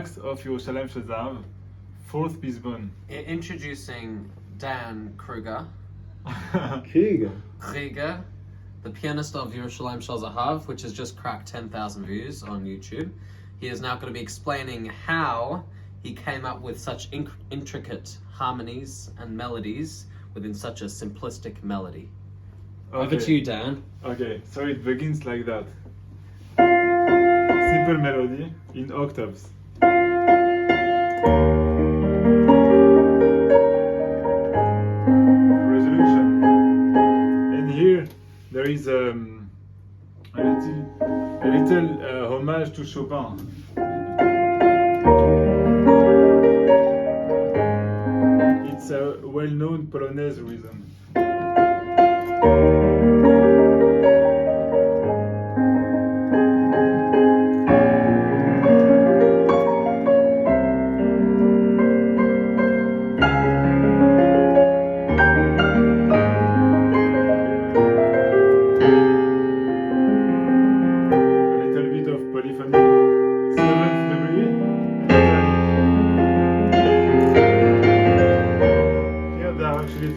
of Yerushalayim Shazav, fourth Bisbon. Introducing Dan Krygier, Krygier, the pianist of Yerushalayim Shel Zahav, which has just cracked 10,000 views on YouTube. He is now going to be explaining how he came up with such intricate harmonies and melodies within such a simplistic melody. Okay. Over to you, Dan. Okay, so it begins like that. Simple melody in octaves. Resolution. And here there is a little homage to Chopin. It's a well-known Polonaise rhythm.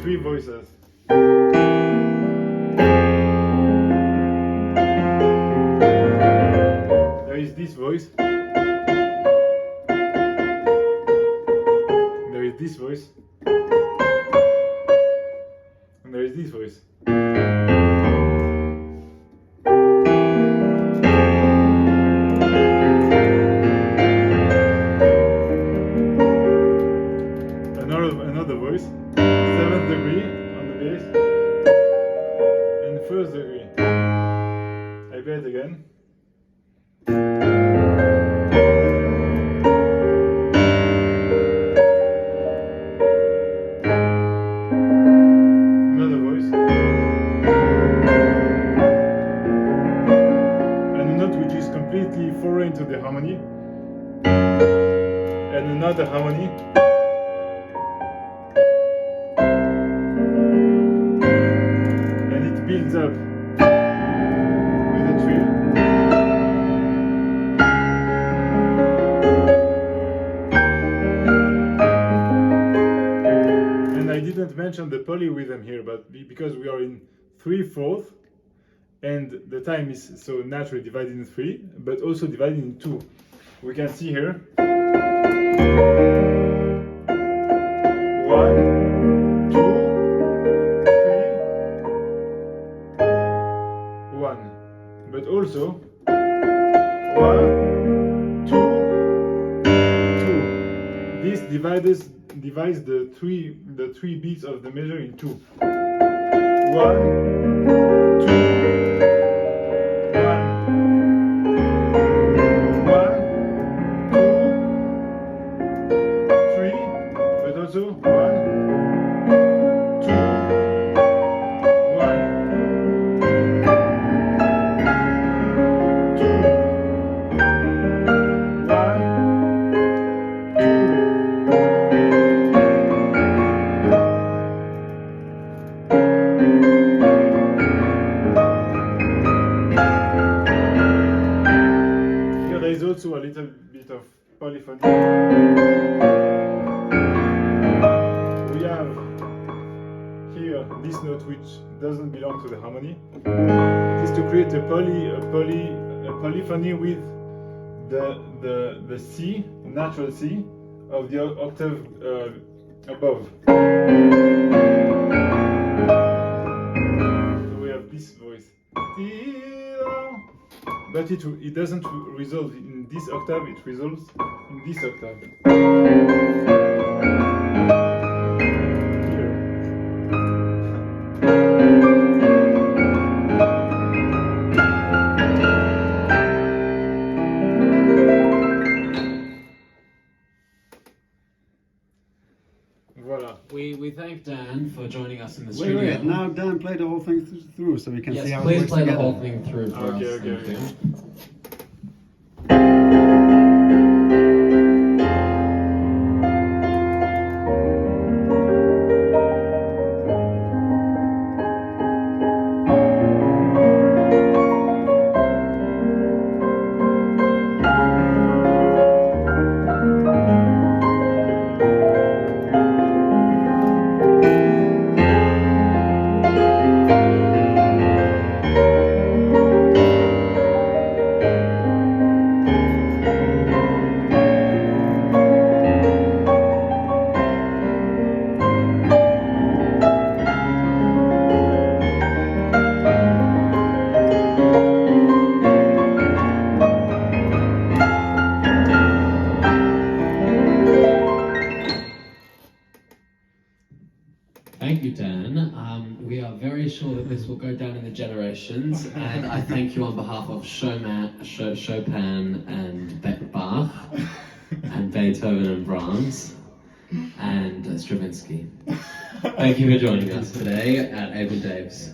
Three voices. There is this voice. There is this voice. And there is this voice. Another voice. 7th degree on the bass and 1st degree. I play it again. Another voice. And a note which is completely foreign to the harmony. And another harmony. Builds up with a trill. And I didn't mention the polyrhythm here, but because we are in 3/4 and the time is so naturally divided in 3, but also divided in 2. We can see here 1, 2, 1, but also 1, 2, 2. This divides the three beats of the measure in 2. 1, 2, 1, 1, 2, 3, but also 1, 2, 1. There is also a little bit of polyphony. We have here this note which doesn't belong to the harmony. It is to create a polyphony with the C, natural C, of the octave above. So we have this voice. But it doesn't resolve in this octave, it resolves in this octave. Here. Voila. We thank Dan for joining us in the studio. Wait, now Dan, play the whole thing through so we can see how it please works play together. the whole thing through for us. Okay. will go down in the generations, and I thank you on behalf of Chopin and Bach, and Beethoven and Brahms, and Stravinsky. Thank you for joining us today at Able Dave's.